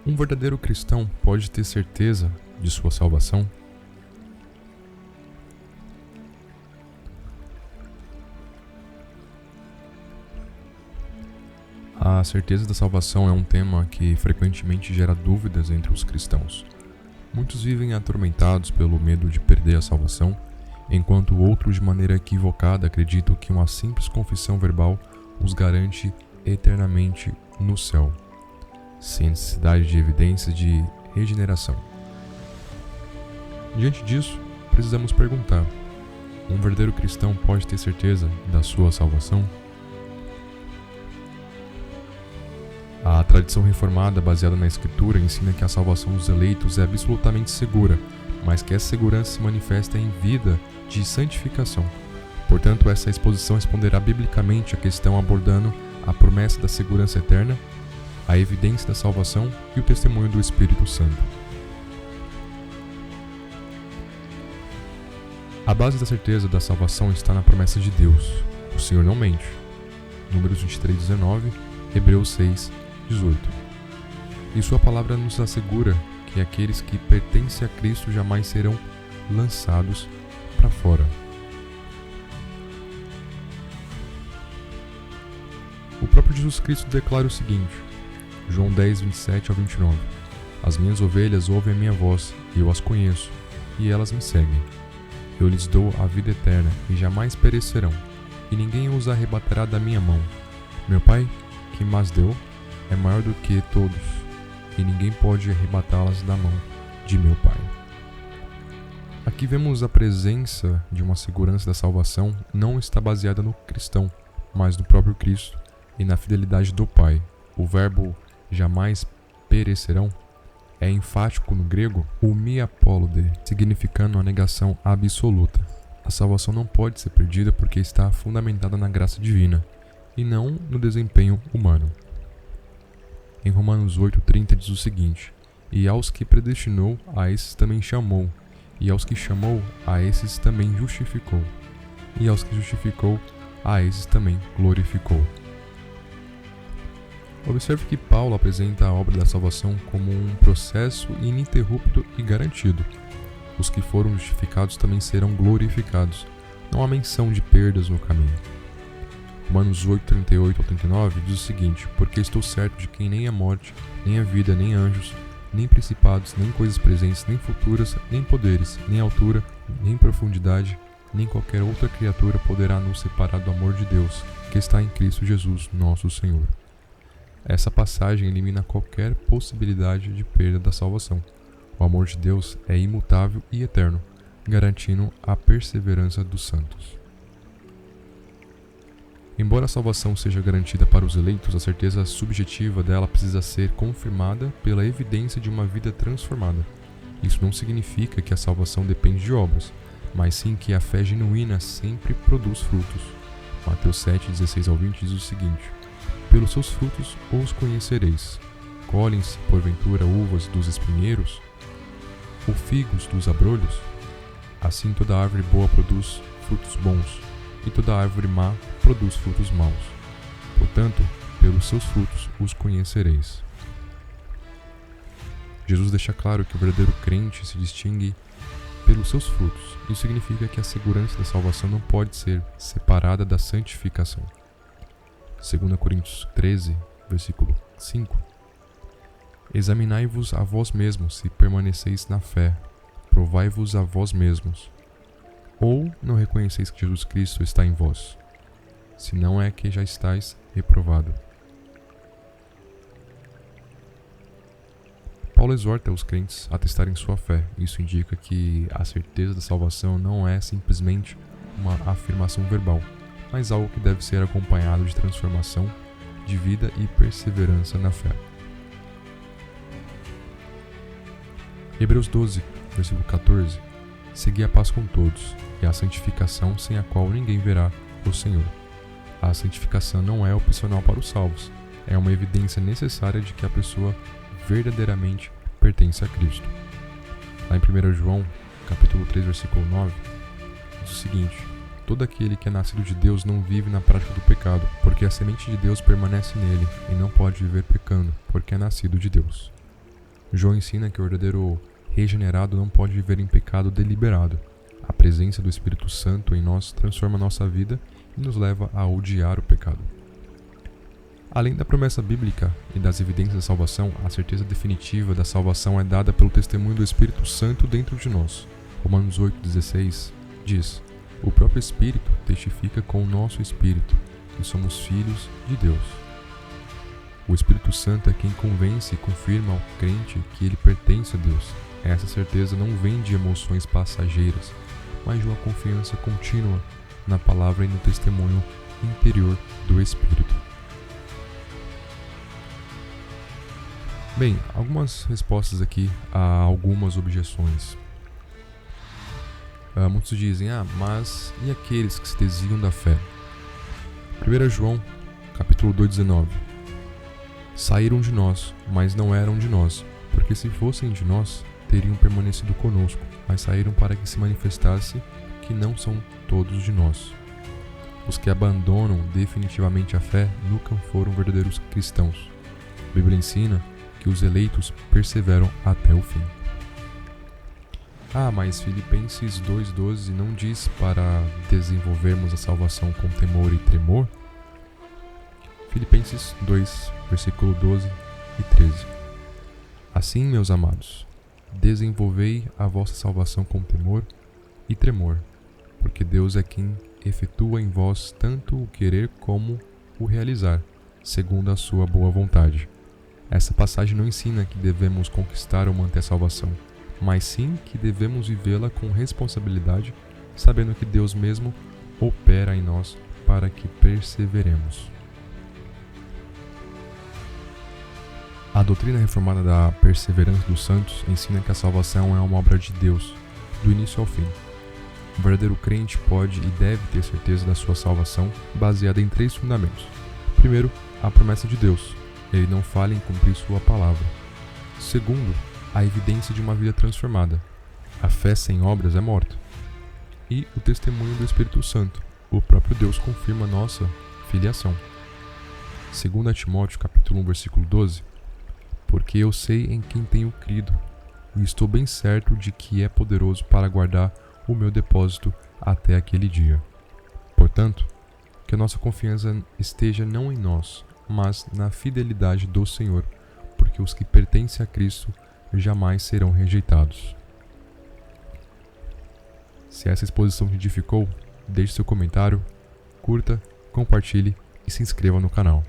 Um verdadeiro cristão pode ter certeza de sua salvação? A certeza da salvação é um tema que frequentemente gera dúvidas entre os cristãos. Muitos vivem atormentados pelo medo de perder a salvação, enquanto outros, de maneira equivocada, acreditam que uma simples confissão verbal os garante eternamente no céu, sem necessidade de evidências de regeneração. Diante disso, precisamos perguntar: um verdadeiro cristão pode ter certeza da sua salvação? A tradição reformada, baseada na Escritura, ensina que a salvação dos eleitos é absolutamente segura, mas que essa segurança se manifesta em vida de santificação. Portanto, essa exposição responderá biblicamente à questão abordando a promessa da segurança eterna, a evidência da salvação e o testemunho do Espírito Santo. A base da certeza da salvação está na promessa de Deus. O Senhor não mente. Números 23:19, Hebreus 6:18. E sua palavra nos assegura que aqueles que pertencem a Cristo jamais serão lançados para fora. O próprio Jesus Cristo declara o seguinte, João 10:27-29: As minhas ovelhas ouvem a minha voz, e eu as conheço, e elas me seguem. Eu lhes dou a vida eterna, e jamais perecerão, e ninguém os arrebatará da minha mão. Meu Pai, que mas deu, é maior do que todos, e ninguém pode arrebatá-las da mão de meu Pai. Aqui vemos a presença de uma segurança da salvação não está baseada no cristão, mas no próprio Cristo e na fidelidade do Pai. O verbo jamais perecerão é enfático no grego, o miapólode, significando a negação absoluta. A salvação não pode ser perdida porque está fundamentada na graça divina e não no desempenho humano. Em Romanos 8:30 diz o seguinte: E aos que predestinou, a esses também chamou, e aos que chamou, a esses também justificou, e aos que justificou, a esses também glorificou. Observe que Paulo apresenta a obra da salvação como um processo ininterrupto e garantido. Os que foram justificados também serão glorificados. Não há menção de perdas no caminho. Romanos 8:38-39 diz o seguinte: Porque estou certo de que nem a morte, nem a vida, nem anjos, nem principados, nem coisas presentes, nem futuras, nem poderes, nem altura, nem profundidade, nem qualquer outra criatura poderá nos separar do amor de Deus, que está em Cristo Jesus, nosso Senhor. Essa passagem elimina qualquer possibilidade de perda da salvação. O amor de Deus é imutável e eterno, garantindo a perseverança dos santos. Embora a salvação seja garantida para os eleitos, a certeza subjetiva dela precisa ser confirmada pela evidência de uma vida transformada. Isso não significa que a salvação depende de obras, mas sim que a fé genuína sempre produz frutos. Mateus 7:16-20 diz o seguinte: Pelos seus frutos os conhecereis. Colhem-se, porventura, uvas dos espinheiros? Ou figos dos abrolhos? Assim toda árvore boa produz frutos bons, e toda árvore má produz frutos maus. Portanto, pelos seus frutos os conhecereis. Jesus deixa claro que o verdadeiro crente se distingue pelos seus frutos. Isso significa que a segurança da salvação não pode ser separada da santificação. 2 Coríntios 13, versículo 5. Examinai-vos a vós mesmos se permaneceis na fé, provai-vos a vós mesmos. Ou não reconheceis que Jesus Cristo está em vós? Se não é que já estáis reprovado. Paulo exorta os crentes a testarem sua fé. Isso indica que a certeza da salvação não é simplesmente uma afirmação verbal, mas algo que deve ser acompanhado de transformação de vida e perseverança na fé. Hebreus 12, versículo 14. Segui a paz com todos, e a santificação sem a qual ninguém verá o Senhor. A santificação não é opcional para os salvos, é uma evidência necessária de que a pessoa verdadeiramente pertence a Cristo. Lá em 1 João, capítulo 3, versículo 9, diz o seguinte: Todo aquele que é nascido de Deus não vive na prática do pecado, porque a semente de Deus permanece nele, e não pode viver pecando, porque é nascido de Deus. João ensina que o verdadeiro regenerado não pode viver em pecado deliberado. A presença do Espírito Santo em nós transforma nossa vida e nos leva a odiar o pecado. Além da promessa bíblica e das evidências da salvação, a certeza definitiva da salvação é dada pelo testemunho do Espírito Santo dentro de nós. Romanos 8,16 diz: o próprio Espírito testifica com o nosso espírito que somos filhos de Deus. O Espírito Santo é quem convence e confirma ao crente que ele pertence a Deus. Essa certeza não vem de emoções passageiras, mas de uma confiança contínua na palavra e no testemunho interior do Espírito. Bem, algumas respostas aqui a algumas objeções. Muitos dizem, mas e aqueles que se desviam da fé? 1 João, capítulo 2,19. Saíram de nós, mas não eram de nós, porque se fossem de nós, teriam permanecido conosco, mas saíram para que se manifestasse que não são todos de nós. Os que abandonam definitivamente a fé nunca foram verdadeiros cristãos. A Bíblia ensina que os eleitos perseveram até o fim. Mas Filipenses 2,12 não diz para desenvolvermos a salvação com temor e tremor? Filipenses 2, versículo 12 e 13. Assim, meus amados, desenvolvei a vossa salvação com temor e tremor, porque Deus é quem efetua em vós tanto o querer como o realizar, segundo a sua boa vontade. Essa passagem não ensina que devemos conquistar ou manter a salvação, mas sim que devemos vivê-la com responsabilidade, sabendo que Deus mesmo opera em nós para que perseveremos. A doutrina reformada da perseverança dos santos ensina que a salvação é uma obra de Deus, do início ao fim. O verdadeiro crente pode e deve ter certeza da sua salvação baseada em 3 fundamentos. Primeiro, a promessa de Deus. Ele não falha em cumprir sua palavra. Segundo, a evidência de uma vida transformada. A fé sem obras é morta. E o testemunho do Espírito Santo. O próprio Deus confirma nossa filiação. 2 Timóteo, capítulo 1, versículo 12. Porque eu sei em quem tenho crido, e estou bem certo de que é poderoso para guardar o meu depósito até aquele dia. Portanto, que a nossa confiança esteja não em nós, mas na fidelidade do Senhor, porque os que pertencem a Cristo jamais serão rejeitados. Se essa exposição te edificou, deixe seu comentário, curta, compartilhe e se inscreva no canal.